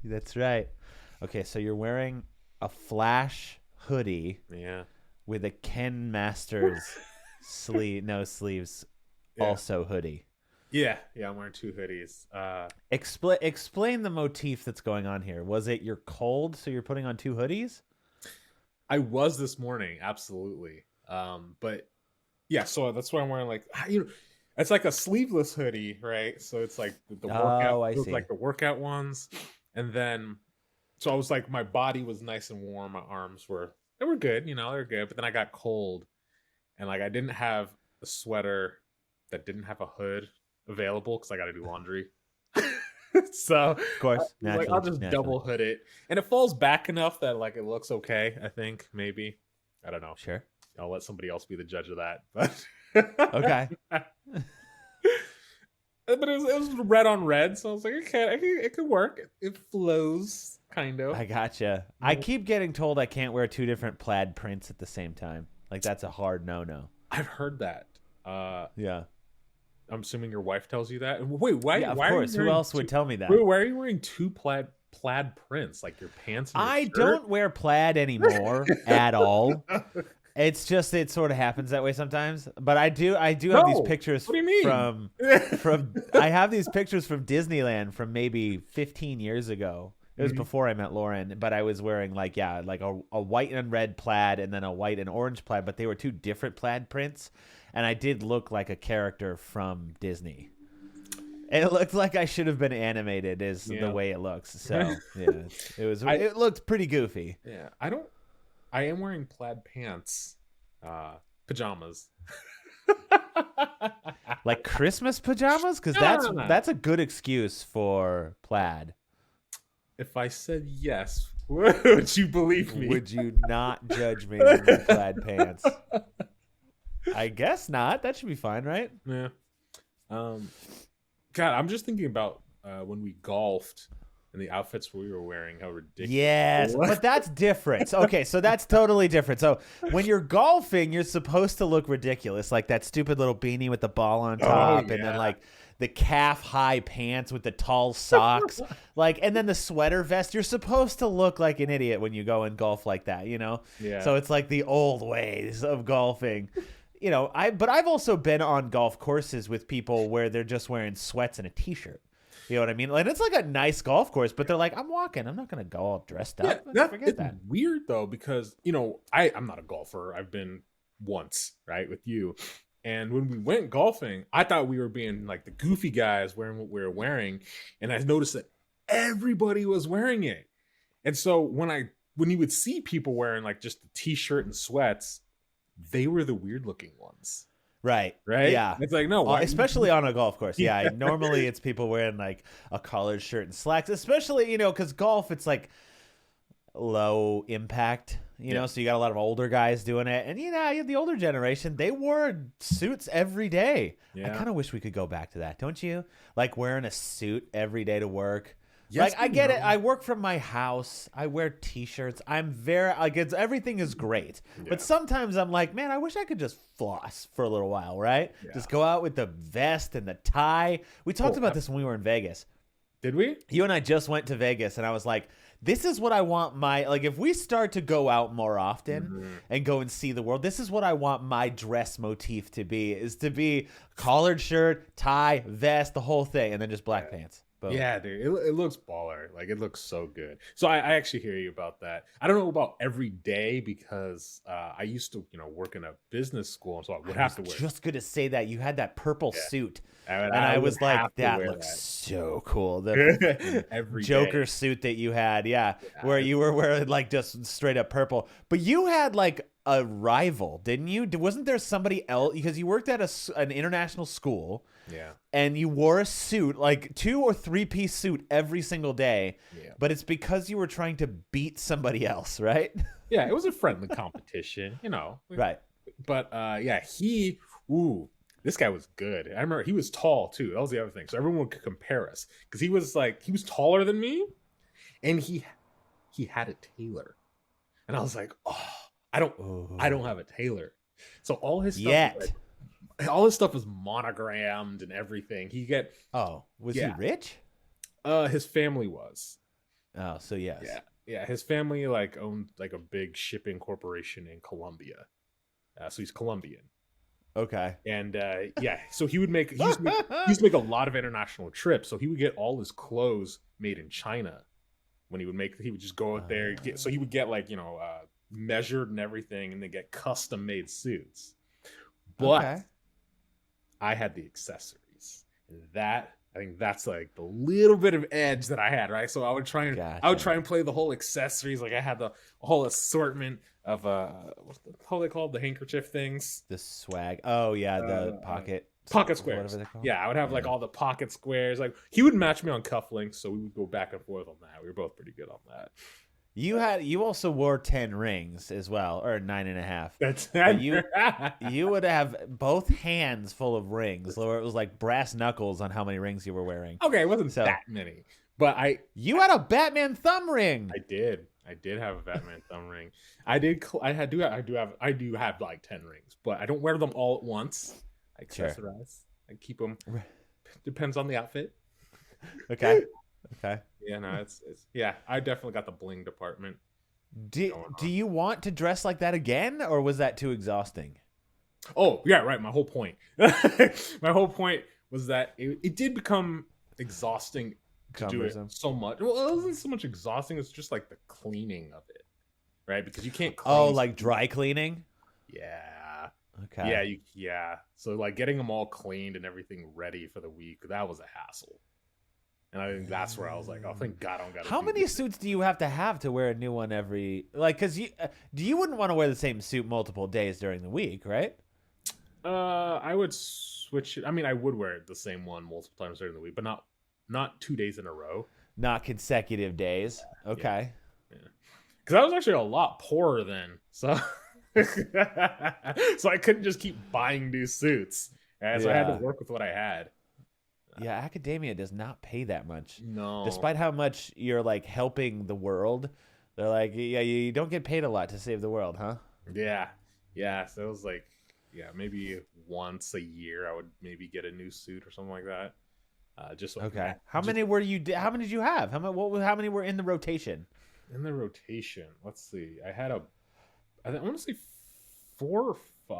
That's right. Okay, so you're wearing a Flash hoodie Yeah. with a Ken Masters no sleeves, Yeah. also hoodie. Yeah. Yeah. I'm wearing two hoodies. Explain the motif that's going on here. Was it you're cold, so you're putting on two hoodies? I was this morning, absolutely. But yeah, so that's why I'm wearing like it's like a sleeveless hoodie, right? So it's like the workout, Oh, I it was see. like the workout ones, and then so I was like my body was nice and warm, my arms were good, they were good, but then I got cold and like I didn't have a sweater that didn't have a hood available because I got to do laundry. So Of I course, was like, I'll naturally, just naturally. double hood it, and it falls back enough that like it looks okay. I think maybe I don't know. Sure. I'll let somebody else be the judge of that. But Okay. it was red on red, so I was like, okay, it could work. It flows kind of. I gotcha. I keep getting told I can't wear two different plaid prints at the same time. Like that's a hard no. I've heard that. Yeah. I'm assuming your wife tells you that. Wait, why? Yeah, of Why are you course. Who wearing else would two? tell me that? Wait, why are you wearing two plaid prints, like your pants and your I shirt? don't wear plaid anymore at all. It's just it sort of happens that way sometimes. But I do have these No. pictures What do you mean? from I have these pictures from Disneyland from maybe 15 years ago. It was Mhm. before I met Lauren, but I was wearing like a white and red plaid and then a white and orange plaid, but they were two different plaid prints, and I did look like a character from Disney. It looked like I should have been animated is the Yeah. way it looks. So, yeah, I it looked pretty goofy. yeah. I am wearing plaid pants, pajamas. Like Christmas pajamas, cuz No. that's a good excuse for plaid. If I said yes, would you believe me? Would you not judge me on my plaid pants? I guess not. That should be fine, right? Yeah. Um, God, I'm just thinking about when we golfed and the outfits we were wearing. How ridiculous! Yes, but that's different. Okay, so that's totally different. So when you're golfing, you're supposed to look ridiculous, like that stupid little beanie with the ball on top, and then yeah. like the calf high pants with the tall socks, like, and then the sweater vest. You're supposed to look like an idiot when you go and golf like that, you know? Yeah. So it's like the old ways of golfing. But I've also been on golf courses with people where they're just wearing sweats and a t-shirt. You know what I mean? Like it's like a nice golf course, but they're like, I'm walking. I'm not gonna go all dressed Yeah, up. Forget it's that. weird though because I'm not a golfer. I've been once, right, with you. And when we went golfing, I thought we were being like the goofy guys wearing what we were wearing, and I noticed that everybody was wearing it. And so when you would see people wearing like just the t-shirt and sweats, they were the weird looking ones, Right. right? Yeah. It's like no, why? Especially on a golf course. Yeah. Yeah. Normally it's people wearing like a collared shirt and slacks, especially, because golf, it's like low impact, Yeah. so you got a lot of older guys doing it. And, the older generation, they wore suits every day. I Yeah. kind of wish we could go back to that, don't you? Like wearing a suit every day to work. Yes Like I and get it. no. I work from my house. I wear t-shirts. I'm very like everything is great. Yeah. But sometimes I'm like, man, I wish I could just floss for a little while, right? Yeah. Just go out with the vest and the tie. We talked Oh, about this when we were in Vegas. Did we? You and I just went to Vegas and I was like, this is what I want if we start to go out more often and go and see the world, this is what I want my dress motif to be, is to be collared shirt, tie, vest, the whole thing, and then just black pants. Boom. Yeah, dude, it looks baller. Like it looks so good. So I actually hear you about that. I don't know about every day because I used to, work in a business school, so I would have to wear. Just gonna say that you had that purple Yeah. suit, And I would was like, have to that wear looks so cool. The every Joker day. suit that you had, where you were wearing like just straight up purple, but you had like a rival, didn't you? Wasn't there somebody else, because you worked at an international school? Yeah, And you wore a suit, like 2 or 3 piece suit every single day, yeah, but it's because you were trying to beat somebody else, right? yeah. It was a friendly competition, Right. But this guy was good. I remember he was tall too. That was the other thing. So everyone could compare us because he was taller than me, and he had a tailor, and I was like, oh, I don't have a tailor. So all his stuff Yet. all his stuff was monogrammed and everything. Oh, was he Yeah. rich? His family was. Oh, so yes. Yeah. His family like owned like a big shipping corporation in Colombia, so he's Colombian. Okay. And yeah, so he used to make a lot of international trips. So he would get all his clothes made in China. When he would just go out there. So he would get like measured and everything, and then get custom made suits. But Okay. I had the accessories, and that I think that's like the little bit of edge that I had, right? So I would try and play the whole accessories. Like I had the whole assortment of how they called the handkerchief things, The swag. Oh yeah, the pocket squares. whatever they're called. Yeah, I would have like all the pocket squares. Like he would match me on cufflinks, so we would go back and forth on that. We were both pretty good on that. You also wore 10 rings as well, or 9.5. That's But you would have both hands full of rings, or it was like brass knuckles on how many rings you were wearing. Okay, it wasn't So- that many, but You had a Batman thumb ring. I did have a Batman thumb ring. I do have like 10 rings, but I don't wear them all at once. I Sure. accessorize. I keep them. Depends on the outfit. Okay. Okay. Yeah, no, it's yeah. I definitely got the bling department. Do you want to dress like that again, or was that too exhausting? Oh yeah, right. My whole point. My whole point was that it did become exhausting to do it Cumbersome. so much. Well, it wasn't so much exhausting. It's just like the cleaning of it, right? Because you can't clean. Oh, like dry cleaning? Yeah. Okay. Yeah. So like getting them all cleaned and everything ready for the week, that was a hassle. And I think that's where I was like, oh, thank God I don't got to. How many suits do you have to wear a new one every, like, because you wouldn't want to wear the same suit multiple days during the week, right? I would switch it. I mean, I would wear the same one multiple times during the week, but not 2 days in a row. Not consecutive days. Okay. Because I was actually a lot poorer then, so so I couldn't just keep buying new suits, right? So I had to work with what I had. Yeah, academia does not pay that much. No, Despite how much you're like helping the world, they're like, yeah, you don't get paid a lot to save the world, huh? Yeah. So it was like, yeah, maybe once a year I would maybe get a new suit or something like that. Just okay. How many did you have? How many were in the rotation? In the rotation, let's see. I want to say 4 or 5.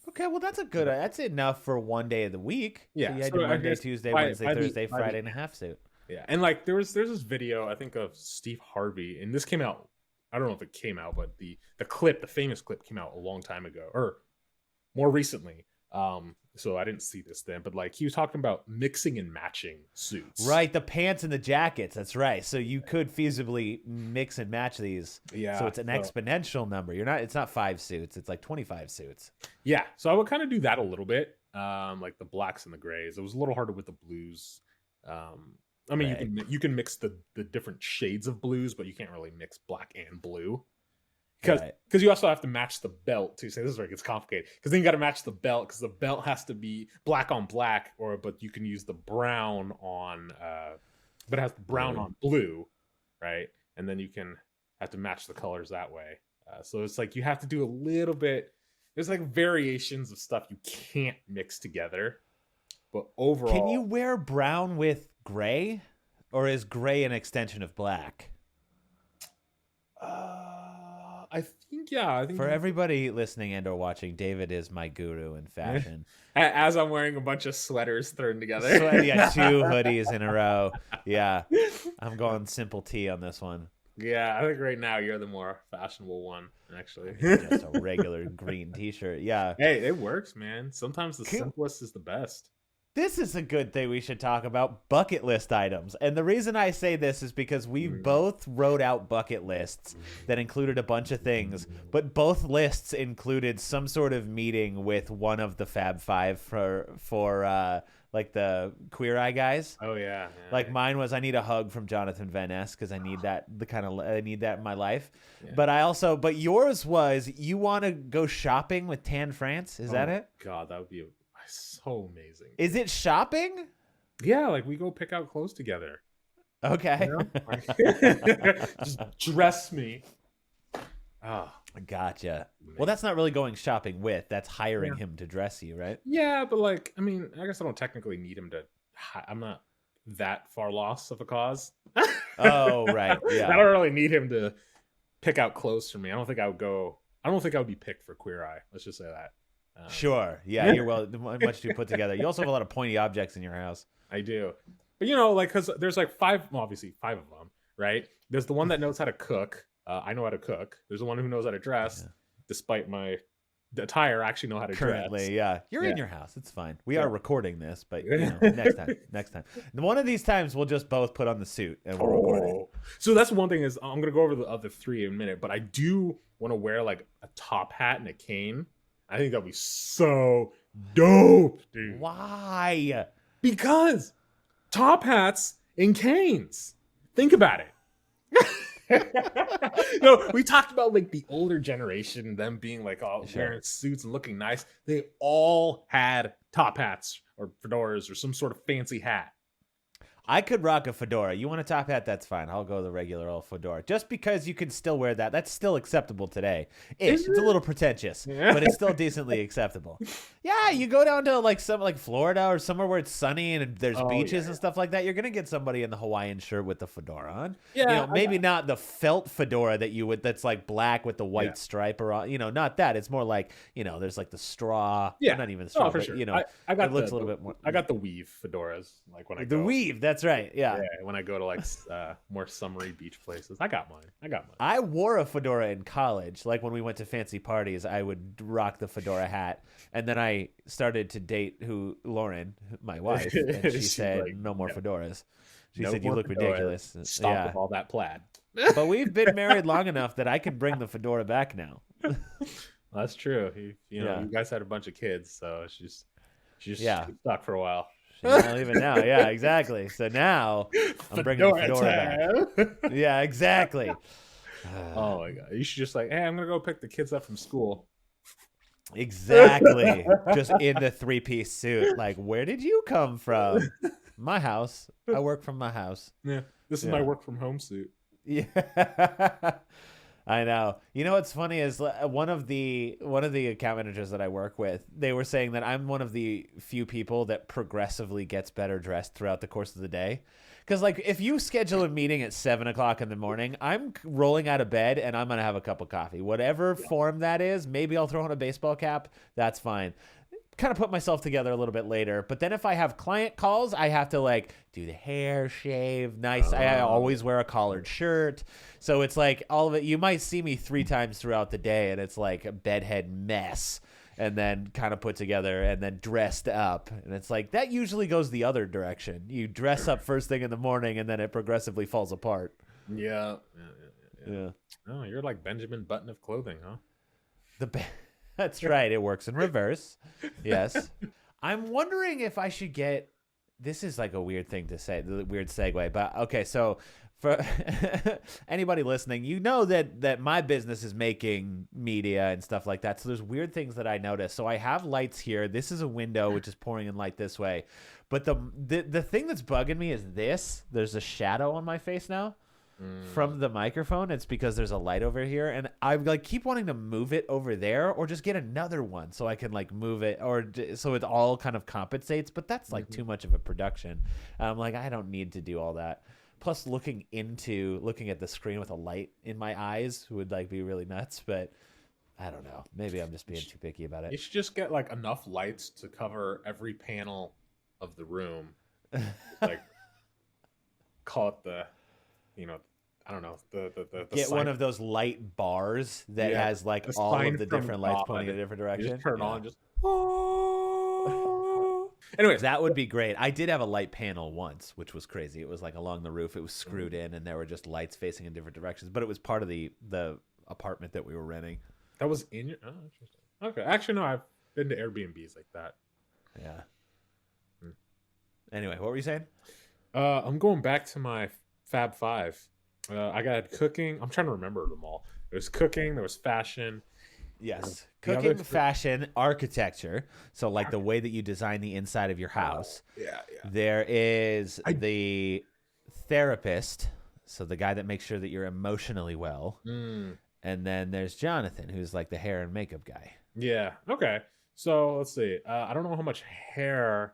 Okay, well that's enough for one day of the week. Yeah, so you had so your I Monday, guess Tuesday, by Wednesday, the- Thursday, by the- Friday and a half suit. Yeah, and like there's this video I think of Steve Harvey, and this came out. I don't know if it came out, but the famous clip came out a long time ago, or more recently. So I didn't see this then, but like he was talking about mixing and matching suits. Right, the pants and the jackets. That's right. So you could feasibly mix and match these. Yeah. So it's an exponential number. It's not 5 suits. It's like 25 suits. Yeah. So I would kind of do that a little bit. Like the blacks and the grays. It was a little harder with the blues. I mean, Right. you can mix the different shades of blues, but you can't really mix black and blue. Because you also have to match the belt too. So this is where it gets complicated. Because then you got to match the belt, because the belt has to be black on black, but you can use the brown on, but it has the brown on blue, right? And then you can have to match the colors that way. So it's like you have to do a little bit. There's like variations of stuff you can't mix together. But overall, Can you wear brown with gray, or is gray an extension of black? I think yeah. I think For everybody listening and or watching, David is my guru in fashion. as I'm wearing a bunch of sweaters thrown together. So, yeah, 2 hoodies in a row. Yeah, I'm going simple T on this one. Yeah, I think right now you're the more fashionable one, actually. Just a regular green T-shirt. Yeah. Hey, it works, man. Sometimes the Cool. simplest is the best. This is a good thing we should talk about, bucket list items. And the reason I say this is because we both wrote out bucket lists that included a bunch of things, but both lists included some sort of meeting with one of the Fab Five for like the Queer Eye guys. Oh yeah. Like mine was, I need a hug from Jonathan Van Ness because I need that I need that in my life. Yeah. But yours was, you want to go shopping with Tan France? Is that it? God, that would be so amazing. Is it shopping? Yeah, like we go pick out clothes together. Okay. You know? Just dress me. Oh. Gotcha. Well, that's not really going shopping with. That's hiring him to dress you, right? Yeah, but like, I mean, I guess I don't technically need him to. I'm not that far loss of a cause. Oh, right. I Yeah. don't really need him to pick out clothes for me. I don't think I would go. I don't think I would be picked for Queer Eye. Let's just say that. Sure. Yeah, you're much too put together. You also have a lot of pointy objects in your house. I do. But like, because there's like obviously five of them, right? There's the one that knows how to cook. I know how to cook. There's the one who knows how to dress, despite my attire. I actually know how to Currently, dress. yeah. You're in your house. It's fine. We are recording this, but next time. One of these times we'll just both put on the suit and we'll record it. So that's one thing is I'm gonna go over the other three in a minute, but I do want to wear like a top hat and a cane. I think that'd be so dope, dude. Why? Because top hats and canes. Think about it. No, we talked about like the older generation, them being like all wearing suits and looking nice. They all had top hats or fedoras or some sort of fancy hat. I could rock a fedora. You want a top hat? That's fine. I'll go the regular old fedora. Just because you can still wear that. That's still acceptable today. It's a little pretentious, but it's still decently acceptable. Yeah, you go down to like some like Florida or somewhere where it's sunny and there's beaches and stuff like that. You're gonna get somebody in the Hawaiian shirt with the fedora on. Yeah, maybe not the felt fedora that you would. That's like black with the white stripe or not that. It's more like there's like the straw. Yeah, not even the straw. For sure. I got it looks a little bit more. I got the weave fedoras like when I the weave. That's right. Yeah. When I go to like more summery beach places, I got mine. I wore a fedora in college. Like when we went to fancy parties, I would rock the fedora hat. And then I started to date Lauren, my wife, and she said, like, no more fedoras. She said, you look ridiculous. Stop with all that plaid. But we've been married long enough that I can bring the fedora back now. That's true. You guys had a bunch of kids, so she's stuck for a while. She's not leaving now. Yeah, exactly. So now I'm bringing the fedora back. Yeah, exactly. Oh my god! You should just like, hey, I'm gonna go pick the kids up from school. Exactly. Just in the 3-piece suit. Like, where did you come from? My house. I work from my house. Yeah, this is my work from home suit. Yeah. I know. You know what's funny is one of the account managers that I work with, they were saying that I'm one of the few people that progressively gets better dressed throughout the course of the day. Because like if you schedule a meeting at 7:00 in the morning, I'm rolling out of bed and I'm gonna have a cup of coffee, whatever form that is. Maybe I'll throw on a baseball cap. That's fine. Kind of put myself together a little bit later, but then if I have client calls, I have to like do the hair, shave, nice. I always wear a collared shirt, so it's like all of it. You might see me 3 times throughout the day, and it's like a bedhead mess, and then kind of put together, and then dressed up, and it's like that usually goes the other direction. You dress up first thing in the morning, and then it progressively falls apart. Yeah. Oh, you're like Benjamin Button of clothing, huh? That's right. It works in reverse. Yes. I'm wondering if I should get. This is like a weird thing to say, the weird segue. But okay, so for anybody listening, you know that my business is making media and stuff like that. So there's weird things that I notice. So I have lights here. This is a window which is pouring in light this way. But the thing that's bugging me is this. There's a shadow on my face now. From the microphone. It's because there's a light over here, and I like keep wanting to move it over there or just get another one so I can like move it or so it all kind of compensates, but that's like too much of a production. I'm like, I don't need to do all that. Plus looking at the screen with a light in my eyes would like be really nuts, but I don't know. Maybe I'm just being too picky about it. You should just get like enough lights to cover every panel of the room. Like call it the I don't know, the get sign. one of those light bars that has like all of the different lights pointing in a different direction. You just turn on, just. Anyways, that would be great. I did have a light panel once, which was crazy. It was like along the roof. It was screwed in, and there were just lights facing in different directions. But it was part of the apartment that we were renting. That was in your. Oh, interesting. Okay, actually, no. I've been to Airbnbs like that. Yeah. Anyway, what were you saying? I'm going back to my Fab Five. I got cooking. I'm trying to remember them all. There was cooking. There was fashion. Yes. Cooking, fashion, architecture. So like the way that you design the inside of your house. Yeah. There is the therapist. So the guy that makes sure that you're emotionally well. And then there's Jonathan, who's like the hair and makeup guy. Yeah. Okay. So let's see. I don't know how much hair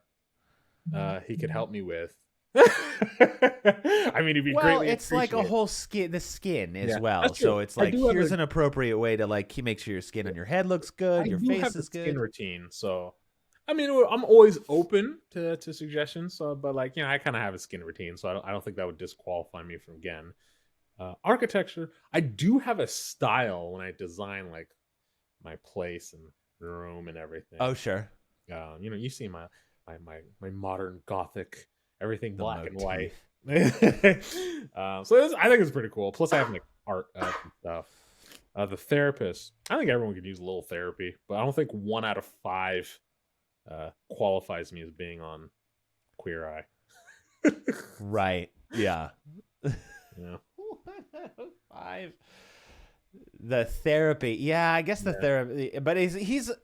he could help me with. I mean, it'd be Well, greatly it's like a appreciated. whole skin, the skin as Yeah, well. that's So true. it's I like do have here's a an appropriate way to like make sure your skin on your head looks good, I your do face have a is skin good. routine, so I mean, I'm always open to suggestions. So, but like, I kind of have a skin routine, so I don't think that would disqualify me from again. Architecture, I do have a style when I design like my place and room and everything. Oh, sure. You see my modern Gothic, everything The black and white. motif. I think it's pretty cool. Plus, I have like art and stuff. The therapist, I think everyone could use a little therapy, but I don't think 1 out of 5 qualifies me as being on Queer Eye. Right. Yeah. Yeah. 5. The therapy. Yeah, I guess the therapy. But he's if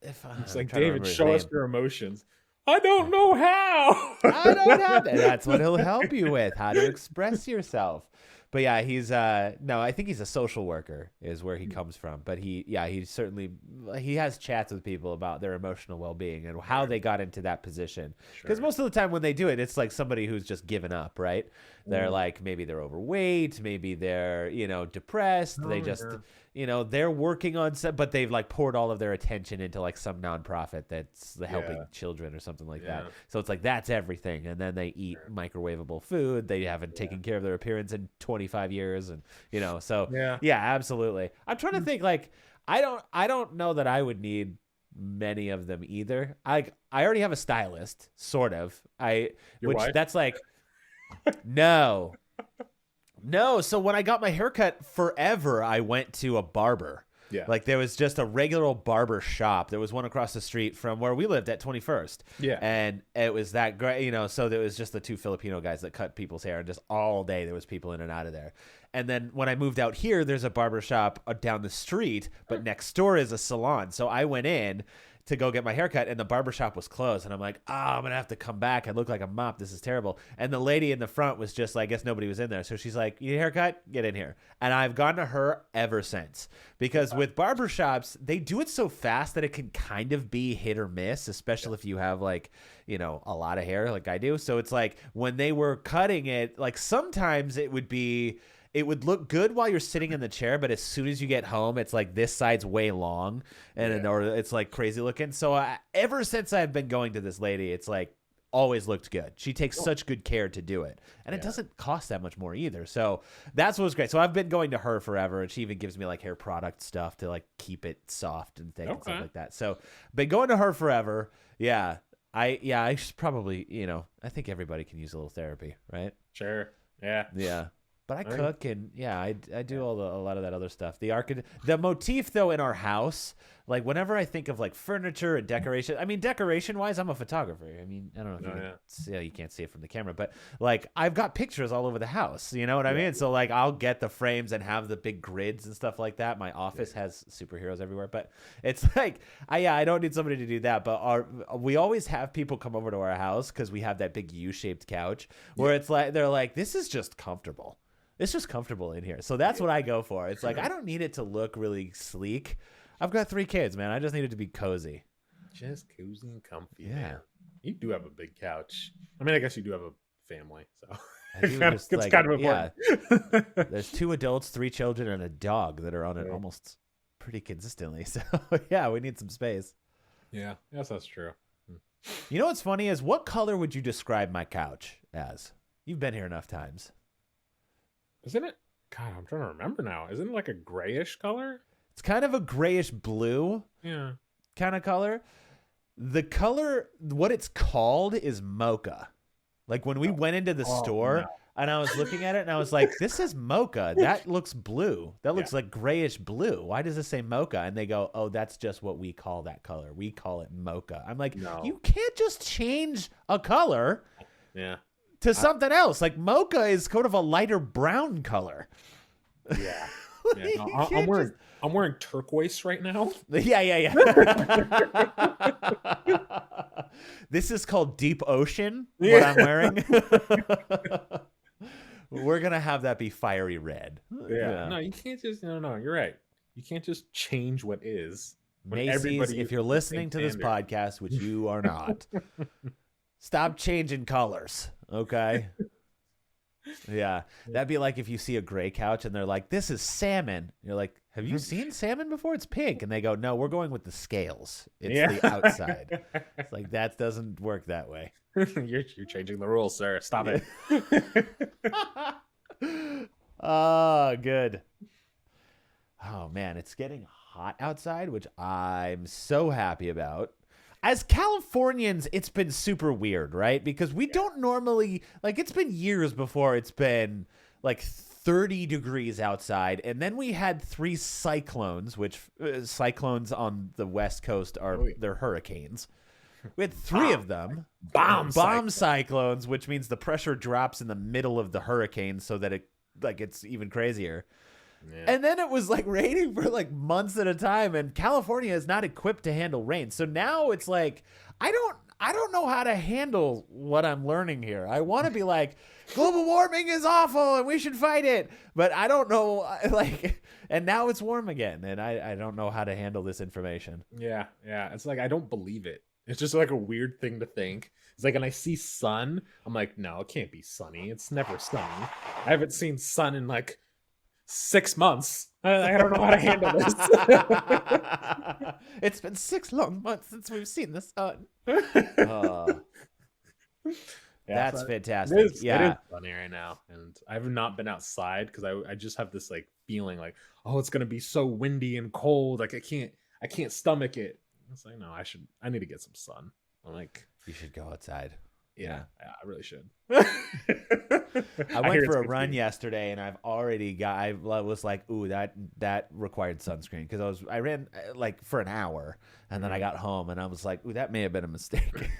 It's I'm like, trying to David, remember his show us name. your emotions. I don't know how. I don't have that. That's what he'll help you with, how to express yourself. But yeah, he's no, I think he's a social worker is where he comes from. But he has chats with people about their emotional well-being and how they got into that position. Because most of the time when they do it, it's like somebody who's just given up, right? They're like, maybe they're overweight, maybe they're, depressed. They just, they're working on some, but they've like poured all of their attention into like some nonprofit that's helping children or something like that. So it's like, that's everything. And then they eat microwavable food. They haven't taken care of their appearance in 25 years. And, so yeah, absolutely. I'm trying to think like, I don't know that I would need many of them either. I already have a stylist, sort of. Your wife? That's like, no. So when I got my haircut forever, I went to a barber. Yeah. Like there was just a regular old barber shop. There was one across the street from where we lived at 21st. Yeah. And it was that great, so there was just the 2 Filipino guys that cut people's hair, and just all day there was people in and out of there. And then when I moved out here, there's a barber shop down the street, but next door is a salon. So I went in to go get my haircut, and the barbershop was closed. And I'm like, I'm going to have to come back. I look like a mop. This is terrible. And the lady in the front was just like, I guess nobody was in there. So she's like, you need a haircut? Get in here. And I've gone to her ever since. Because with barbershops, they do it so fast that it can kind of be hit or miss, especially if you have like, a lot of hair like I do. So it's like when they were cutting it, like sometimes it would look good while you're sitting in the chair, but as soon as you get home, it's like this side's way long or it's like crazy looking. So ever since I've been going to this lady, it's like always looked good. She takes such good care to do it. And it doesn't cost that much more either. So that's what was great. So I've been going to her forever, and she even gives me like hair product stuff to like keep it soft and thick and stuff like that. So been going to her forever. Yeah. I should probably, I think everybody can use a little therapy, right? Sure. Yeah. Yeah. But I cook and I do a lot of that other stuff. The motif though in our house, like whenever I think of like furniture and decoration, I mean decoration wise, I'm a photographer. I mean, I don't know if you can't see it from the camera, but like I've got pictures all over the house. You know what I mean? So like I'll get the frames and have the big grids and stuff like that. My office has superheroes everywhere, but it's like I don't need somebody to do that. But we always have people come over to our house because we have that big U-shaped couch where it's like they're like, this is just comfortable. It's just comfortable in here. So that's what I go for. It's like, I don't need it to look really sleek. I've got 3 kids, man. I just need it to be cozy. Just cozy and comfy. Yeah. Man. You do have a big couch. I mean, I guess you do have a family. So it's kind of important. There's 2 adults, 3 children, and a dog that are on it almost pretty consistently. So yeah, we need some space. Yeah. Yes, that's true. You know what's funny is, what color would you describe my couch as? You've been here enough times. Isn't it? God, I'm trying to remember now. Isn't it like a grayish color? It's kind of a grayish blue kind of color. The color, what it's called is mocha. Like when we went into the store and I was looking at it and I was like, this is mocha. That looks blue. That looks like grayish blue. Why does it say mocha? And they go, oh, that's just what we call that color. We call it mocha. I'm like, you can't just change a color. Yeah. To something else. Like mocha is kind of a lighter brown color. Yeah. No, I'm wearing turquoise right now. Yeah. This is called Deep Ocean, what I'm wearing. We're gonna have that be fiery red. Yeah. No, you can't just no, you're right. You can't just change what is. Macy's, if you're listening to this podcast, which you are not, Stop changing colors, okay? Yeah, that'd be like if you see a gray couch and they're like, "This is salmon." You're like, "Have you seen salmon before? It's pink." And they go, "No, we're going with the scales. It's the outside." It's like that doesn't work that way. You're changing the rules, sir. Stop it. Oh, good. Oh man, it's getting hot outside, which I'm so happy about. As Californians, it's been super weird, right? Because we don't normally, like, it's been years before it's been like 30 degrees outside. And then we had 3 cyclones, which cyclones on the West Coast are, they're hurricanes. We had 3 of them. Bomb cyclones, which means the pressure drops in the middle of the hurricane so that it's even crazier. Yeah. And then it was like raining for like months at a time, and California is not equipped to handle rain. So now it's like I don't know how to handle what I'm learning here. I want to be like, global warming is awful and we should fight it, but I don't know, like, and now it's warm again, and I don't know how to handle this information. Yeah, it's like I don't believe it. It's just like a weird thing to think. It's like when I see sun, I'm like, no, it can't be sunny. It's never sunny. I haven't seen sun in like 6 months. I don't know how to handle this. It's been 6 long months since we've seen the sun. That's fantastic. It is funny right now, and I have not been outside because I just have this like feeling like, oh, it's gonna be so windy and cold. Like I can't stomach it. It's like, no, I need to get some sun. I'm like, you should go outside. Yeah, I really should. I went for a run yesterday, and I was like, ooh, that required sunscreen, because I ran like for an hour, and then I got home, and I was like, ooh, that may have been a mistake.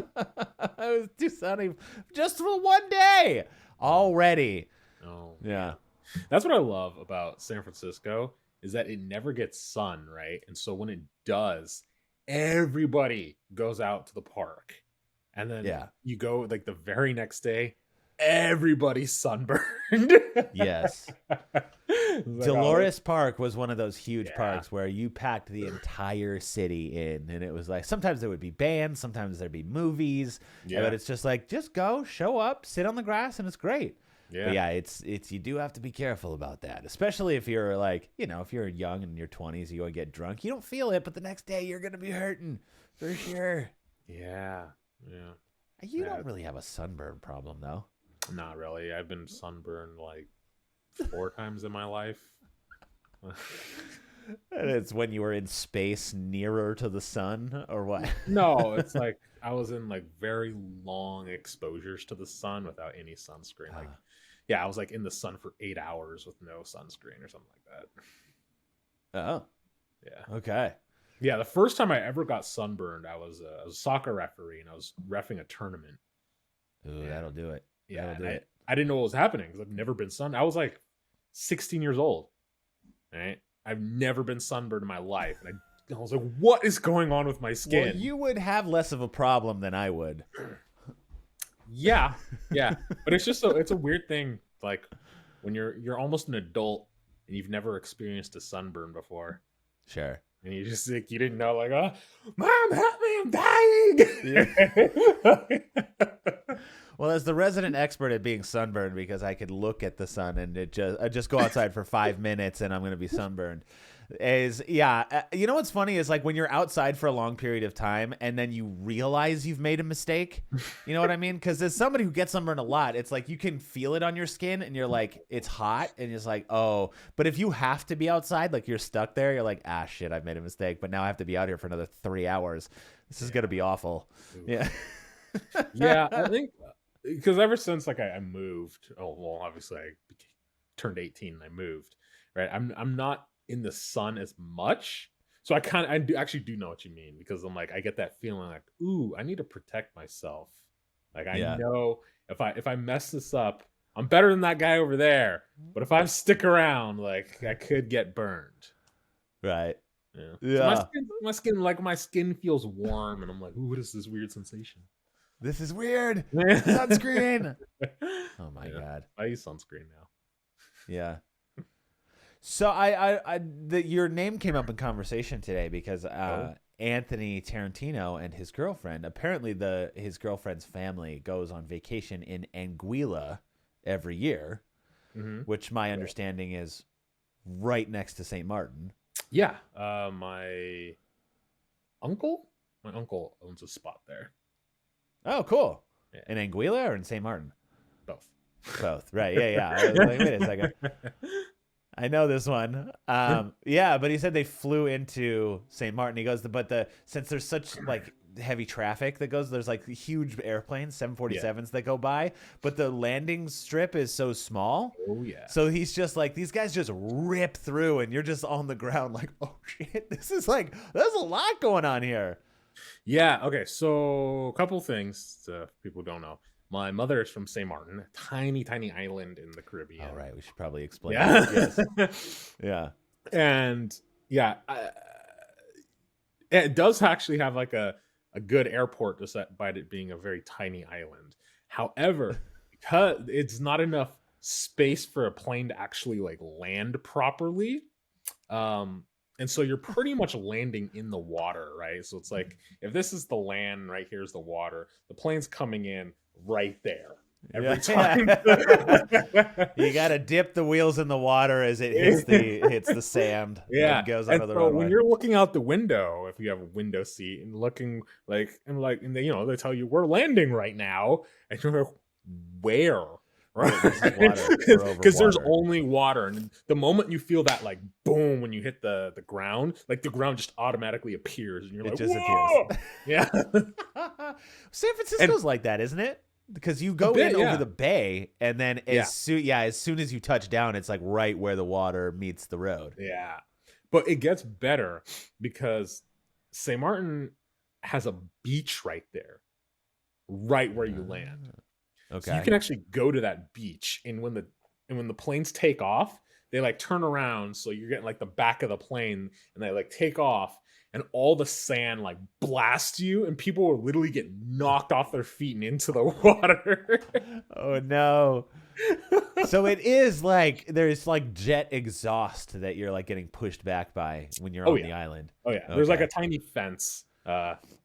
It was too sunny just for one day already. Oh, yeah. That's what I love about San Francisco, is that it never gets sun, right? And so when it does, everybody goes out to the park. And then you go like the very next day, everybody's sunburned. Yes. Dolores Park was one of those huge parks where you packed the entire city in, and it was like sometimes there would be bands, sometimes there'd be movies, but it's just like, just go, show up, sit on the grass, and it's great. But it's you do have to be careful about that, especially if you're like, if you're young in your 20s, you go and get drunk, you don't feel it, but the next day you're gonna be hurting for sure. Yeah. You don't really have a sunburn problem, though. Not really. I've been sunburned like 4 times in my life. And it's when you were in space nearer to the sun, or what? No, it's like I was in like very long exposures to the sun without any sunscreen. Like, I was like in the sun for 8 hours with no sunscreen or something like that. Oh, yeah. Okay. Yeah, the first time I ever got sunburned, I was a soccer referee, and I was reffing a tournament. Ooh, that'll do it. Yeah, I didn't know what was happening because I've never been sun. I was like 16 years old, right? I've never been sunburned in my life, and I was like, "What is going on with my skin?" Well, you would have less of a problem than I would. Yeah, but it's just it's a weird thing. Like when you're almost an adult and you've never experienced a sunburn before. Sure. And you just like, you didn't know, like, oh, Mom, help me, I'm dying. Well, as the resident expert at being sunburned, because I could look at the sun and I just go outside for 5 minutes and I'm going to be sunburned. You know what's funny is like when you're outside for a long period of time and then you realize you've made a mistake. You know what I mean? Because as somebody who gets sunburned a lot, it's like you can feel it on your skin and you're like, it's hot, and it's like, oh. But if you have to be outside, like you're stuck there, you're like, shit, I've made a mistake, but now I have to be out here for another 3 hours. This is going to be awful. Ooh. Yeah. Yeah, I think because ever since like I moved, obviously I turned 18 and I moved, right? I'm not in the sun as much, so I actually do know what you mean, because I'm like, I get that feeling like, ooh, I need to protect myself. Like I know if I mess this up, I'm better than that guy over there, but if I stick around, like I could get burned. Right. Yeah. So my skin feels warm, and I'm like, ooh, what is this weird sensation? This is weird. Sunscreen. Oh my God. I use sunscreen now. Yeah. So your name came up in conversation today because Anthony Tarantino and his girlfriend, apparently his girlfriend's family goes on vacation in Anguilla every year, which my understanding is right next to St. Martin. Yeah. My uncle owns a spot there. Oh, cool. Yeah. In Anguilla or in St. Martin? Both. Right. Yeah. I was like, wait a second. I know this one. Yeah, but he said they flew into St. Martin. He goes, since there's such like heavy traffic that goes, there's like huge airplanes, 747s that go by, but the landing strip is so small. Oh yeah. So he's just like, these guys just rip through, and you're just on the ground like, oh shit, there's a lot going on here. Yeah. Okay. So a couple things people don't know. My mother is from St. Martin, a tiny, tiny island in the Caribbean. All right, we should probably explain. Yeah. Yes. Yeah. And yeah, it does actually have like a good airport, despite it being a very tiny island. However, because it's not enough space for a plane to actually like land properly, and so you're pretty much landing in the water, right? So it's like, if this is the land, right here's the water, the plane's coming in right there every time. You got to dip the wheels in the water as it hits the sand. Yeah, and goes and onto the so runway. when you're looking out the window, if you have a window seat and looking and they tell you we're landing right now, and you're like, where? Right, because there's only water, and the moment you feel that like boom when you hit the ground, like the ground just automatically appears, and you're like, just whoa! appears. Yeah. San Francisco's like that, isn't it? Because you go in over the bay, and then as soon as you touch down, it's like right where the water meets the road. Yeah, but it gets better because St. Martin has a beach right there, right where you land. Okay. So you can actually go to that beach, and when the planes take off, they like turn around, so you're getting like the back of the plane, and they like take off, and all the sand like blasts you, and people will literally get knocked off their feet and into the water. Oh no. So it is like there's like jet exhaust that you're like getting pushed back by when you're on the island. Oh yeah. Okay. There's like a tiny fence.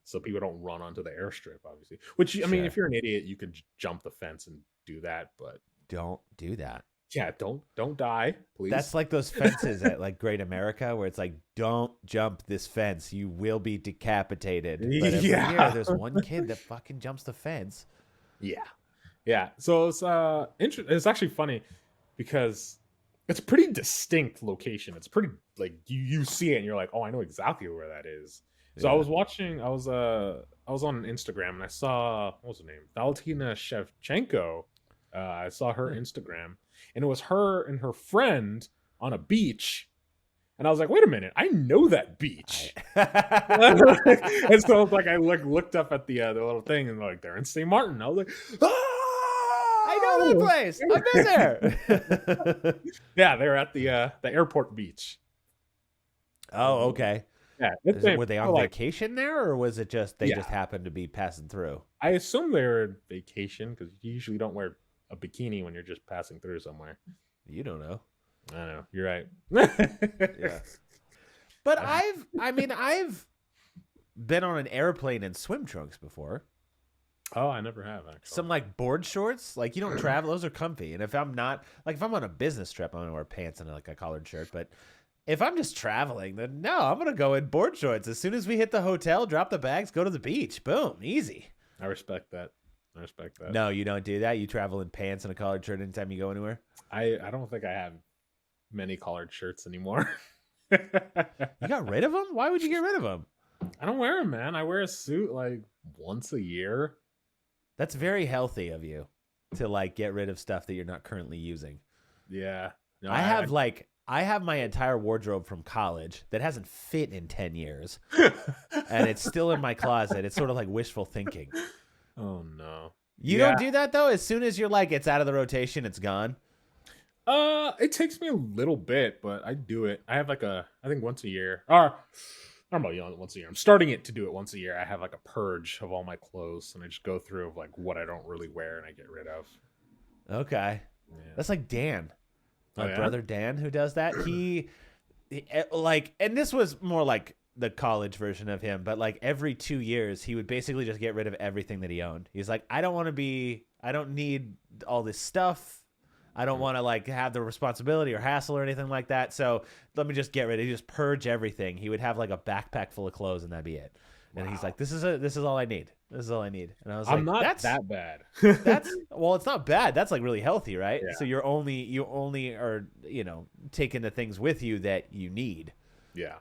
So people don't run onto the airstrip, obviously. Which, I mean, if you're an idiot, you could jump the fence and do that, but don't do that. Yeah, don't die, please. That's like those fences at like Great America where it's like, don't jump this fence, you will be decapitated. But every year, there's one kid that fucking jumps the fence. Yeah. So it's it's actually funny because it's a pretty distinct location. It's pretty like you see it and you're like, oh, I know exactly where that is. So I was on Instagram and I saw, what was her name? Valentina Shevchenko. I saw her Instagram, and it was her and her friend on a beach. And I was like, wait a minute, I know that beach. And so like I looked up at the little thing, and like, they're in St. Martin. I was like, oh! I know that place. I've been there. Yeah, they're at the airport beach. Oh, okay. Yeah, were they on vacation there, or was it just they just happened to be passing through? I assume they're on vacation because you usually don't wear a bikini when you're just passing through somewhere. You don't know. I know. You're right. Yeah. But I've been on an airplane in swim trunks before. Oh, I never have actually. Some like board shorts, like you don't travel; those are comfy. And if I'm on a business trip, I'm gonna wear pants and like a collared shirt, but. If I'm just traveling, then no, I'm going to go in board shorts. As soon as we hit the hotel, drop the bags, go to the beach. Boom. Easy. I respect that. No, you don't do that? You travel in pants and a collared shirt anytime you go anywhere? I don't think I have many collared shirts anymore. You got rid of them? Why would you get rid of them? I don't wear them, man. I wear a suit like once a year. That's very healthy of you to like get rid of stuff that you're not currently using. Yeah. No, I have my entire wardrobe from college that hasn't fit in 10 years, and it's still in my closet. It's sort of like wishful thinking. Oh, no. You don't do that, though? As soon as you're like, it's out of the rotation, it's gone? It takes me a little bit, but I do it. I have like I think once a year. Or, I don't know, once a year. I'm starting to do it once a year. I have like a purge of all my clothes, and I just go through like what I don't really wear and I get rid of. Okay. Yeah. That's like Dan. My brother Dan, who does that, he like, and this was more like the college version of him, but like every 2 years he would basically just get rid of everything that he owned. He's like, I don't need all this stuff. I don't want to like have the responsibility or hassle or anything like that. So let me just get rid of it. He just purge everything. He would have like a backpack full of clothes and that'd be it. And he's like, this is all I need. This is all I need. And I was like, I'm not that's that bad. well, it's not bad. That's like really healthy, right? Yeah. So you only are, taking the things with you that you need. Yeah.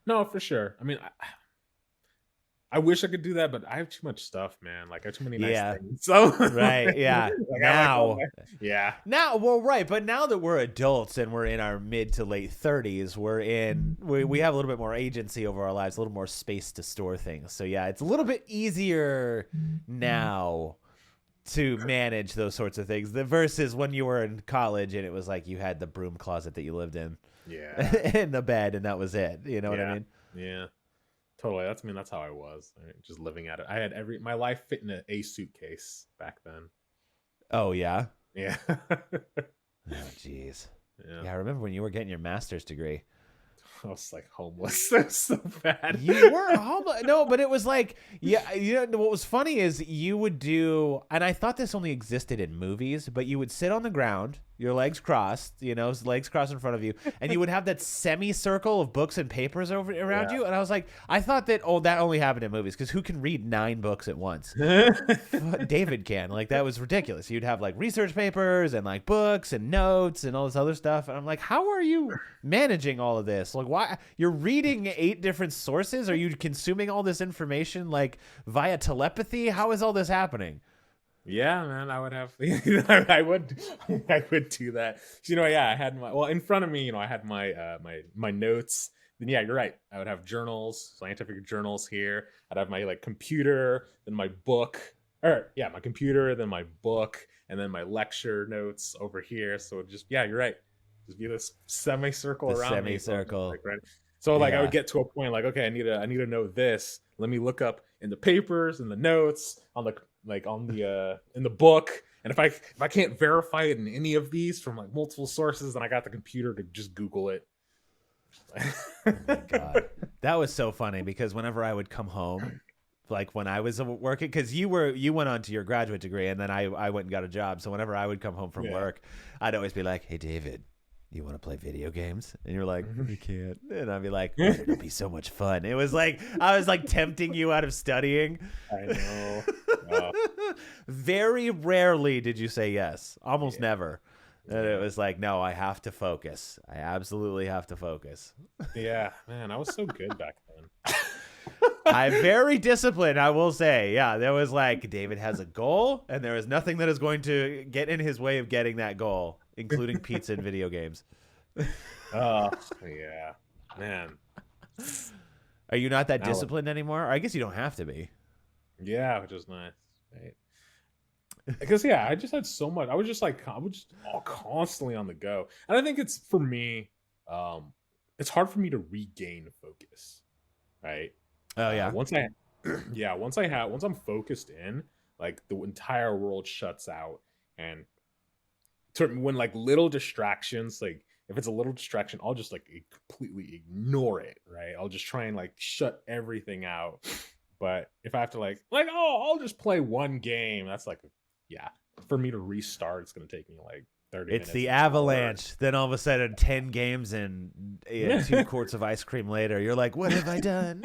No, for sure. I mean, I wish I could do that, but I have too much stuff, man. Like I have too many nice things. So right, yeah. Now, well, right, but now that we're adults and we're in our mid to late 30s, we have a little bit more agency over our lives, a little more space to store things. So yeah, it's a little bit easier now to manage those sorts of things versus when you were in college and it was like you had the broom closet that you lived in. Yeah. And the bed, and that was it. You know what I mean? Yeah. Totally. That's how I was. Right? Just living at it. I had my life fit in a suitcase back then. Oh yeah. Yeah. Oh jeez. Yeah. I remember when you were getting your master's degree. I was like homeless. That was so bad. You were homeless. No, but it was like, yeah. What was funny is you would do, and I thought this only existed in movies, but you would sit on the ground, your legs crossed, legs crossed in front of you, and you would have that semicircle of books and papers around you. And I was like, I thought that that only happened in movies because who can read 9 books at once? David can. Like that was ridiculous. You'd have like research papers and like books and notes and all this other stuff. And I'm like, how are you managing all of this? Like, why you're reading 8 different sources? Are you consuming all this information like via telepathy? How is all this happening? Yeah, man, I would have. I would do that. I had in front of me. I had my notes. Then you're right. I would have journals, scientific journals here. I'd have my like computer, then my book, my computer, then my book, and then my lecture notes over here. So you're right. Just be this semicircle around semicircle. Me. Right? So I would get to a point like, okay, I need to know this. Let me look up in the papers and the notes on the in the book. And if I can't verify it in any of these from like multiple sources, then I got the computer to just Google it. Oh my God. That was so funny because whenever I would come home, like when I was working, because you went on to your graduate degree and then I went and got a job. So whenever I would come home from work, I'd always be like, hey, David, you want to play video games? And you're like, you can't. And I'd be like, it'll be so much fun. It was like, I was like tempting you out of studying. I know. Very rarely did you say yes. Almost never. And it was like, no, I have to focus. I absolutely have to focus. Yeah, man, I was so good back then. I'm very disciplined, I will say. Yeah, there was like, David has a goal, and there is nothing that is going to get in his way of getting that goal, including pizza and video games. Oh, yeah, man. Are you not that disciplined anymore? Or I guess you don't have to be. Yeah, which is nice. Right. Because I just had so much. I was just all constantly on the go, and I think it's for me. It's hard for me to regain focus, right? Oh yeah. Once I'm focused in, like the entire world shuts out, and when like little distractions, like if it's a little distraction, I'll just like completely ignore it, right? I'll just try and like shut everything out. But if I have to I'll just play one game, that's like, for me to restart, it's going to take me like 30 minutes. It's the avalanche. Then all of a sudden, 10 games and 2 quarts of ice cream later, you're like, what have I done?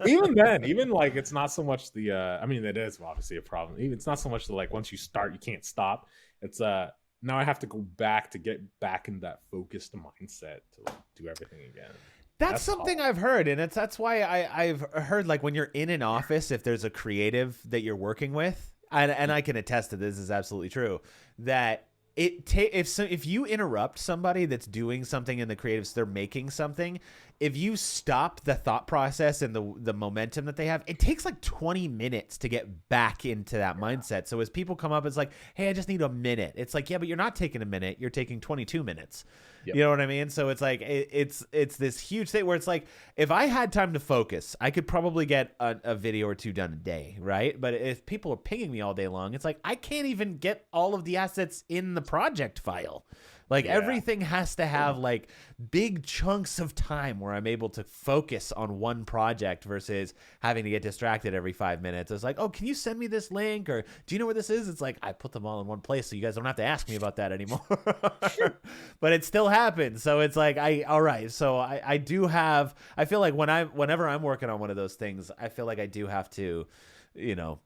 Even then, it's not so much the, it is obviously a problem. It's not so much the, once you start, you can't stop. It's, now I have to go back to get back in that focused mindset to do everything again. That's something I've heard, and that's why I've heard when you're in an office, if there's a creative that you're working with, and I can attest to this is absolutely true, that if you interrupt somebody that's doing something in the creatives, they're making something. If you stop the thought process and the momentum that they have, it takes like 20 minutes to get back into that mindset. So as people come up, it's like, hey, I just need a minute. It's like, yeah, but you're not taking a minute. You're taking 22 minutes. Yep. You know what I mean? So it's like, it's this huge thing where it's like, if I had time to focus, I could probably get a video or 2 done a day, right? But if people are pinging me all day long, it's like, I can't even get all of the assets in the project file. Like Yeah. everything has to have like big chunks of time where I'm able to focus on one project versus having to get distracted every 5 minutes. It's like, oh, can you send me this link? Or do you know where this is? It's like, I put them all in one place so you guys don't have to ask me about that anymore. But it still happens. So it's like, all right. So I do have, I feel like whenever I'm working on one of those things, I feel like I do have to,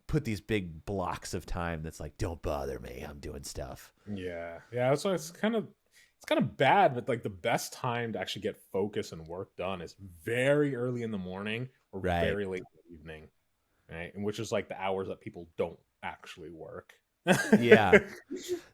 put these big blocks of time that's like, don't bother me, I'm doing stuff. Yeah. So it's kind of bad, but like the best time to actually get focus and work done is very early in the morning or Right. very late in the evening, right? And which is like the hours that people don't actually work. Yeah.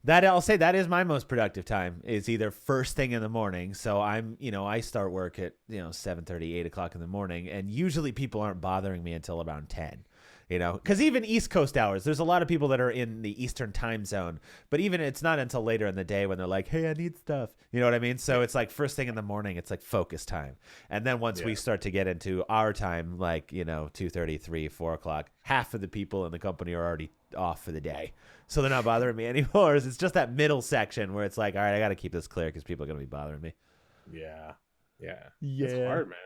That I'll say that is my most productive time, is either first thing in the morning. So I start work at 7:30, 8 o'clock in the morning, and usually people aren't bothering me until around 10. Because even East Coast hours, there's a lot of people that are in the Eastern time zone, but even it's not until later in the day when they're like, hey, I need stuff. You know what I mean? So it's like first thing in the morning, it's like focus time. And then once we start to get into our time, like, 2:30, 3, 4 o'clock, half of the people in the company are already off for the day. So they're not bothering me anymore. It's just that middle section where it's like, all right, I got to keep this clear because people are going to be bothering me. Yeah. It's hard, man.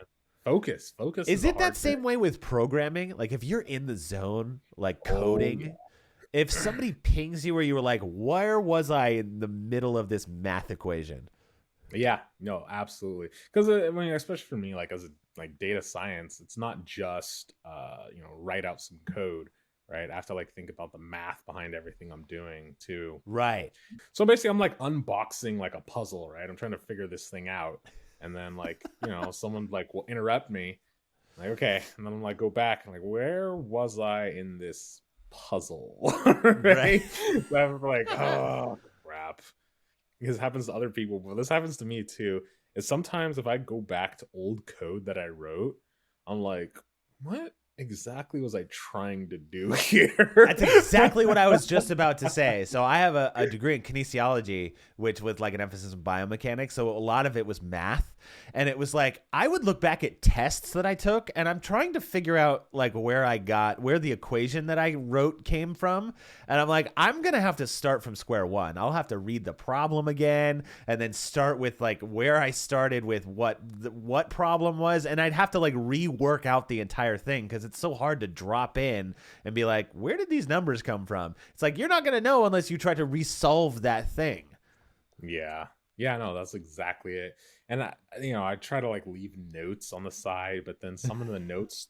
Focus Is it that same way with programming? Like if you're in the zone, like coding, if somebody pings you where you were like, where was I in the middle of this math equation? Yeah, no, absolutely. Because I mean, especially for me, like as a data science, it's not just write out some code, right? I have to like think about the math behind everything I'm doing too. Right. So basically, I'm like unboxing like a puzzle, right? I'm trying to figure this thing out. And then like, someone like will interrupt me. Like, okay. And then I'm like, go back. I'm like, where was I in this puzzle? Right? So I'm like, oh crap. Because it happens to other people, but this happens to me too. Is sometimes if I go back to old code that I wrote, I'm like, what exactly was I trying to do here? That's exactly what I was just about to say. So I have a degree in kinesiology, which with like an emphasis in biomechanics. So a lot of it was math. And it was like, I would look back at tests that I took and I'm trying to figure out like where the equation that I wrote came from. And I'm like, I'm going to have to start from square one. I'll have to read the problem again and then start with like where I started with what problem was. And I'd have to like rework out the entire thing because it's so hard to drop in and be like, where did these numbers come from? It's like, you're not going to know unless you try to resolve that thing. Yeah, no, that's exactly it. And I try to like leave notes on the side, but then some of the notes,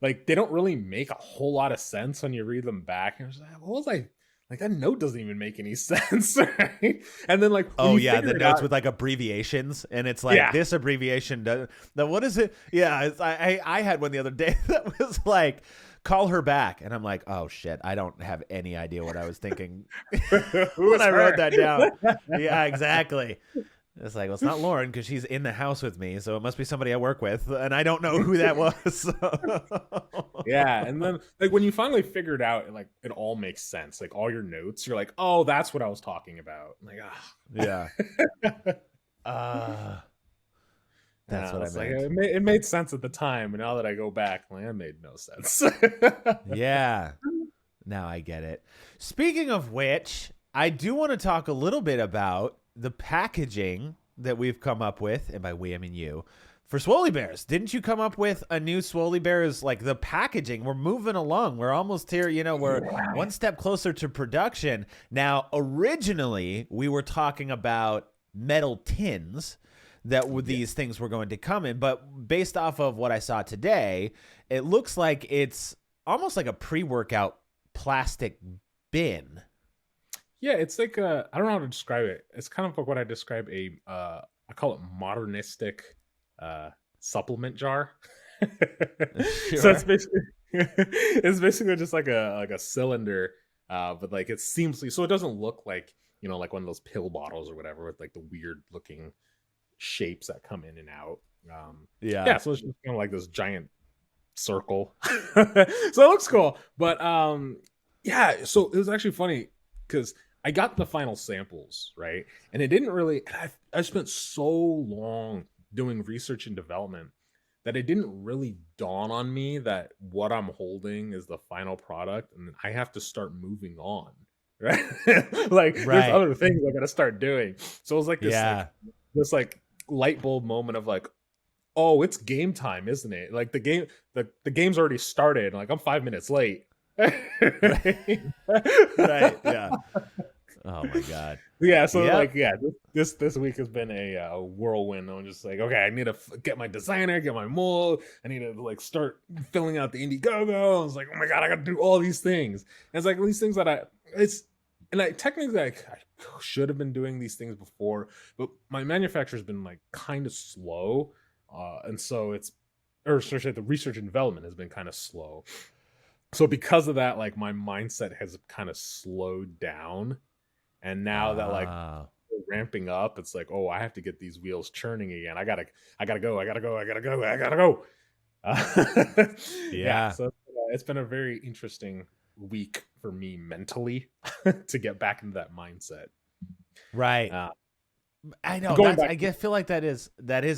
like they don't really make a whole lot of sense when you read them back. And I was like, what was I like? That note doesn't even make any sense, right? And then like, the notes with like abbreviations, and it's like this abbreviation does. Now what is it? Yeah, I had one the other day that was like, call her back, and I'm like, oh shit, I don't have any idea what I was thinking when I wrote that down. Yeah, exactly. It's like, well, it's not Lauren because she's in the house with me, so it must be somebody I work with, and I don't know who that was. Yeah, and then like when you finally figure it out, like it all makes sense. Like all your notes, you're like, oh, that's what I was talking about. I'm like, yeah. That's what I meant. Like, it made sense at the time, but now that I go back, like, it made no sense. Yeah. Now I get it. Speaking of which, I do want to talk a little bit about the packaging that we've come up with, and by we I mean you, for Swoley Bears. Didn't you come up with a new Swoley Bears, like the packaging? We're moving along. We're almost here, we're one step closer to production. Now, originally, we were talking about metal tins that these things were going to come in, but based off of what I saw today, it looks like it's almost like a pre-workout plastic bin. Yeah, it's like I don't know how to describe it. It's kind of like what I describe I call it modernistic supplement jar. Sure. So it's basically just like a cylinder, but like it seamlessly, so it doesn't look like like one of those pill bottles or whatever with like the weird looking shapes that come in and out. Yeah, so it's just kind of like this giant circle. So it looks cool, but yeah, so it was actually funny because I got the final samples, right? And it didn't really, I spent so long doing research and development that it didn't really dawn on me that what I'm holding is the final product and I have to start moving on, right? Like there's Right. other things I gotta start doing. So it was like Yeah. this like light bulb moment of like, oh, it's game time, isn't it? Like the game's already started. Like I'm 5 minutes late. Right. Yeah. Oh my God. Yeah, so Yep. like, yeah, this week has been a whirlwind. I'm just like, okay, I need to get my designer, get my mold. I need to like start filling out the Indiegogo. I was like, oh my God, I got to do all these things. And it's like these things that I technically I should have been doing these things before, but my manufacturer's been like kind of slow, and so especially the research and development has been kind of slow. So because of that, like my mindset has kind of slowed down. And now that like Ah. we're ramping up, it's like, oh, I have to get these wheels churning again. I gotta go. Yeah. So it's been a very interesting week for me mentally to get back into that mindset. Right. Uh, I know. going That's, back, I feel like that is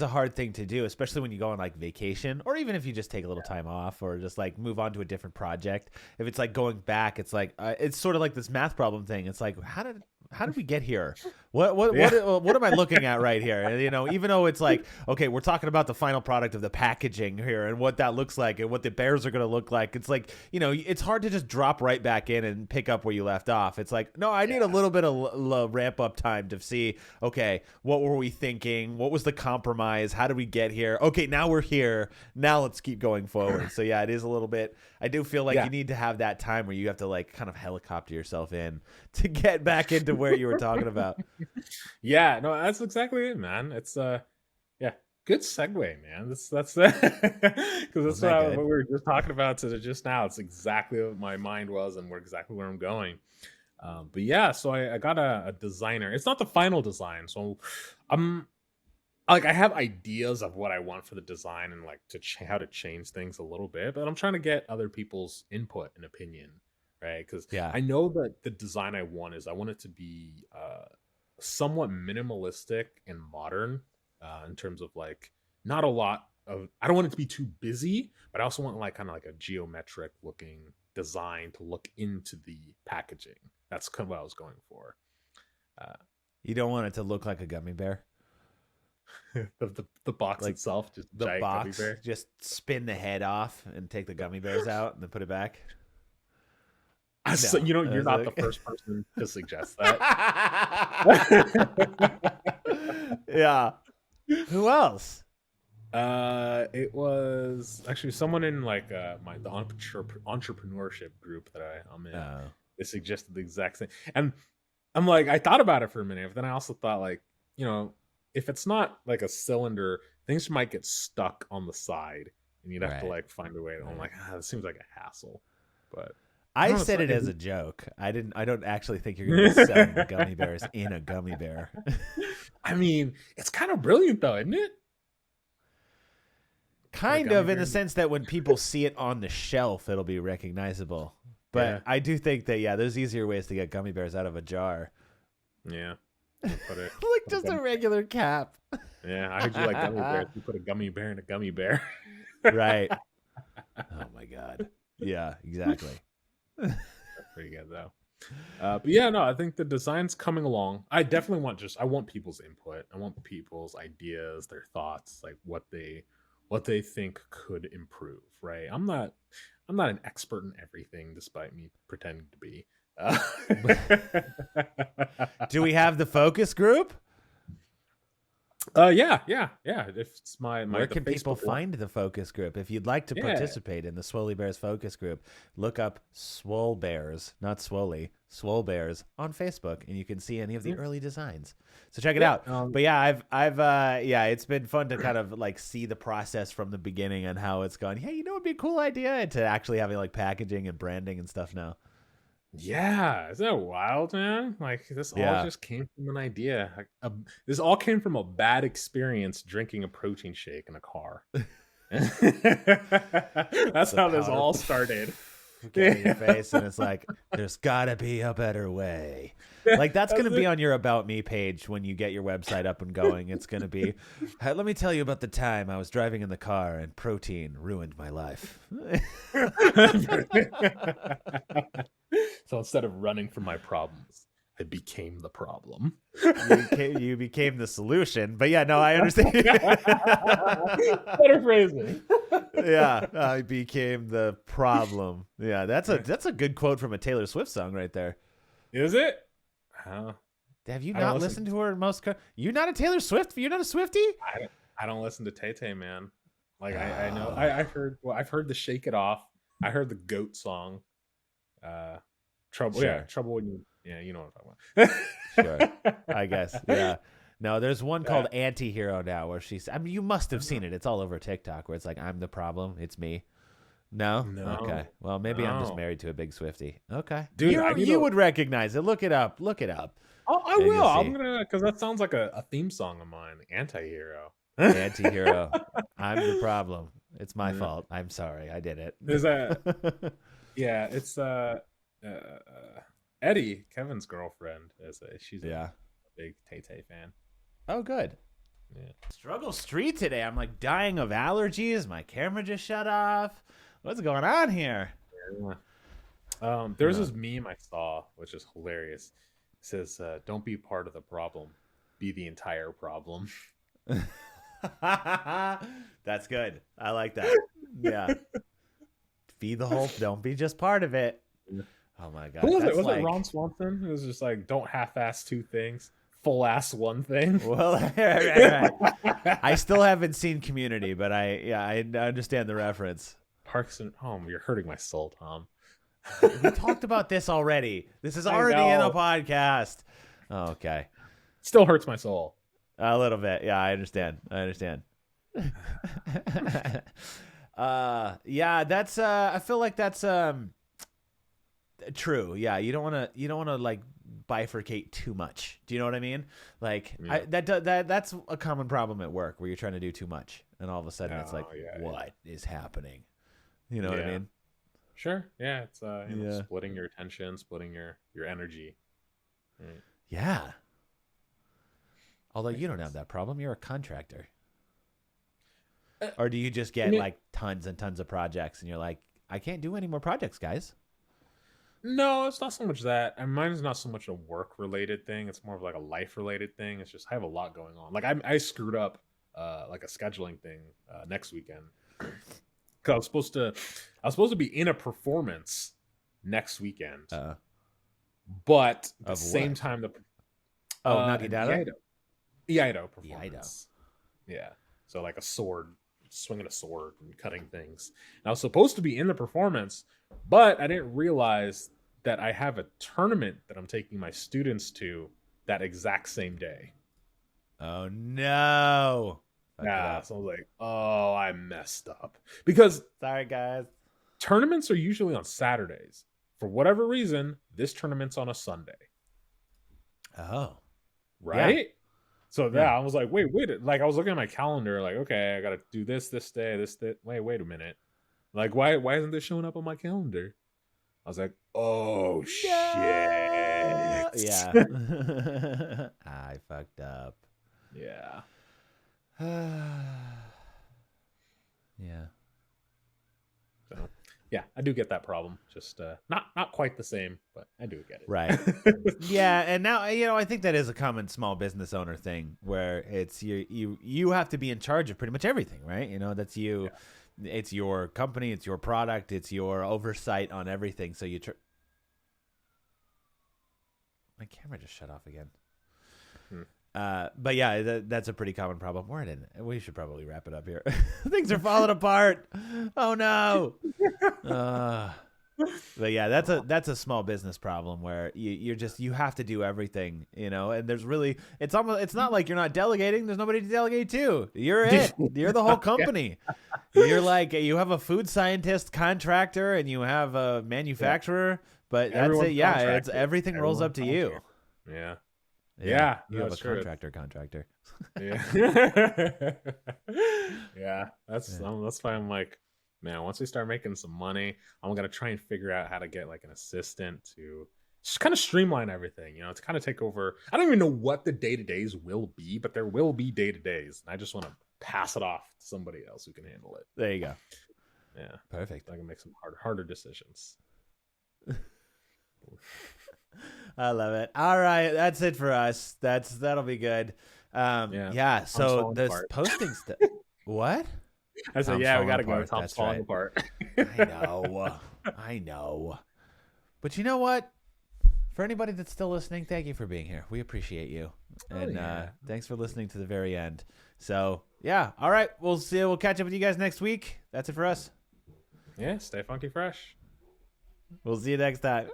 a hard thing to do, especially when you go on like vacation, or even if you just take a little time off, or just like move on to a different project. If it's like going back, it's like it's sort of like this math problem thing. It's like how did we get here? What am I looking at right here? And, you know, even though it's like, okay, we're talking about the final product of the packaging here and what that looks like and what the bears are going to look like. It's like, you know, it's hard to just drop right back in and pick up where you left off. It's like, no, I need a little bit of ramp up time to see, okay, what were we thinking? What was the compromise? How did we get here? Okay, now we're here. Now let's keep going forward. So yeah, it is a little bit, I do feel like you need to have that time where you have to like kind of helicopter yourself in to get back into where you were talking about. Yeah, no, that's exactly it, man. It's yeah, good segue, man. That's because that's what we were just talking about just now. It's exactly what my mind was, and we're exactly where I'm going. But yeah, so I got a designer. It's not the final design, so I'm like I have ideas of what I want for the design and like how to change things a little bit, but I'm trying to get other people's input and opinion, right? Because I know that the design I want it to be somewhat minimalistic and modern in terms of like not a lot of, I don't want it to be too busy, but I also want like kind of like a geometric looking design to look into the packaging. That's kind of what I was going for. You don't want it to look like a gummy bear? the box like itself, just the giant box, gummy bear. just spin the head off and take the gummy bears out and then put it back. So, you know, you're not the first person to suggest that. Yeah. Who else? It was actually someone in like the entrepreneurship group that I'm in. They suggested the exact same, and I'm like, I thought about it for a minute, but then I also thought like, you know, if it's not like a cylinder, things might get stuck on the side, and you'd have to like find a way. I'm like, it seems like a hassle, but. I said it as a joke. I don't actually think you're going to be selling the gummy bears in a gummy bear. I mean, it's kind of brilliant though, isn't it? Kind of, in the sense that when people see it on the shelf, it'll be recognizable. But I do think that, there's easier ways to get gummy bears out of a jar. Yeah. Like just a regular cap. Yeah, I heard you like gummy bears. You put a gummy bear in a gummy bear. Right. Oh my God. Yeah, exactly. That's pretty good though. But yeah, no, I think the design's coming along. I definitely I want people's input. I want people's ideas, their thoughts, like what they think could improve, right? I'm not an expert in everything, despite me pretending to be. Do we have the focus group? Yeah. If it's my where can people find the focus group? If you'd like to participate in the Swoley Bears focus group, look up Swole Bears, not Swoley, Swole Bears on Facebook, and you can see any of the early designs. So check it out. But yeah, I've it's been fun to kind of like see the process from the beginning and how it's gone. Hey, you know, it'd be a cool idea, and to actually having like packaging and branding and stuff now. Yeah, isn't that wild, man? Like this all just came from an idea. This all came from a bad experience drinking a protein shake in a car. That's how this all started. Get in your face, and it's like, there's gotta be a better way. Like that's gonna be on your About Me page when you get your website up and going. It's gonna be, hey, let me tell you about the time I was driving in the car and protein ruined my life. So instead of running from my problems, I became the problem. You became the solution. But yeah, no, I understand. Better phrasing. Yeah, I became the problem. Yeah, that's a good quote from a Taylor Swift song right there. Is it? Huh? Have you I don't not listen- listened to her most? You're not a Taylor Swift. You're not a Swiftie. I don't listen to Tay Tay, man. Like I know I've heard the Shake It Off. I heard the Goat song. Trouble. Sure. Yeah, Trouble when you know what I'm talking about. Sure, I guess. Yeah. No, there's one called Anti-Hero now where she's. I mean, you must have seen it. It's all over TikTok where it's like, I'm the problem. It's me. No. No. Okay. Well, maybe I'm just No. married to a big Swiftie. Okay. Dude, you would recognize it. Look it up. Look it up. I And will. you'll I'm see. gonna because that sounds like a theme song of mine. Anti-hero. Anti-hero. I'm the problem. It's my Yeah. fault. I'm sorry. I did it. Is that? Yeah, it's Eddie, Kevin's girlfriend. She's a Yeah. big Tay Tay fan. Oh, good. Yeah. Struggle Street today. I'm like dying of allergies. My camera just shut off. What's going on here? There's this meme I saw, which is hilarious. It says, "Don't be part of the problem, be the entire problem." That's good. I like that. Yeah. Feed the whole. Don't be just part of it. Yeah. Oh my god. Who was it? That's Was like, it Ron Swanson? It was just like, "Don't half-ass two things, full-ass one thing." Well, right. I still haven't seen Community, but I understand the reference. Parks and you're hurting my soul, Tom. We talked about this already. This is I already in know. a podcast. Oh, okay. Still hurts my soul. A little bit. Yeah, I understand. Yeah, that's I feel like that's true. Yeah, you don't want to like bifurcate too much. Do you know what I mean? Like Yeah. that's a common problem at work where you're trying to do too much and all of a sudden it's like, Oh, yeah, what is happening? You know what I Yeah. mean? Sure. Yeah, it's Yeah. splitting your attention, splitting your energy. Right. Yeah. Although you don't have that problem, you're a contractor. Or do you just get like tons and tons of projects and you're like, I can't do any more projects, guys? No, it's not so much that. And mine is not so much a work related thing. It's more of like a life related thing. It's just I have a lot going on. Like I screwed up like a scheduling thing next weekend. Cause I was supposed to be in a performance next weekend, but at the Of same what? time Nagidata? Iaido performance. Yeah. So like swinging a sword and cutting things. And I was supposed to be in the performance, but I didn't realize that I have a tournament that I'm taking my students to that exact same day. Oh no. Fuck it Yeah, up. so I was like, oh, I messed up. Because Sorry, guys. tournaments are usually on Saturdays. For whatever reason, this tournament's on a Sunday. Oh. Right? So Yeah. I was like, wait. Like I was looking at my calendar, like, okay, I gotta do this day, this. Wait a minute. Like, why isn't this showing up on my calendar? I was like, oh shit. Yeah. I fucked up. Yeah. Yeah. So yeah, I do get that problem. Just not quite the same, but I do get it. Right. Yeah, and now I think that is a common small business owner thing where it's you have to be in charge of pretty much everything, right? That's you. Yeah. It's your company, it's your product, it's your oversight on everything. So my camera just shut off again. But yeah, that's a pretty common problem. We should probably wrap it up here. Things are falling apart. Oh no. But yeah, that's a small business problem where you have to do everything, and it's not like you're not delegating. There's nobody to delegate to. You're it. You're the whole company. You're like, you have a food scientist contractor and you have a manufacturer, but that's Everyone's it. Yeah. contracted. Everything rolls up to you. Yeah. Yeah. Yeah, You have a that's true. contractor. Yeah. Yeah. That's why I'm like, man, once we start making some money, I'm gonna try and figure out how to get like an assistant to just kind of streamline everything, to kind of take over. I don't even know what the day-to-days will be, but there will be day-to-days. And I just want to pass it off to somebody else who can handle it. There you go. Yeah. Perfect. I can make some harder decisions. I love it. All right, that's it for us. That'll be good. Yeah. So falling this apart. posting stuff. What? I said, Tom's yeah, we falling gotta go. apart. Tom's That's falling right. apart. I know. I know. But you know what? For anybody that's still listening, thank you for being here. We appreciate you. And thanks for listening to the very end. So, yeah. All right. We'll see. We'll catch up with you guys next week. That's it for us. Yeah, stay funky fresh. We'll see you next time.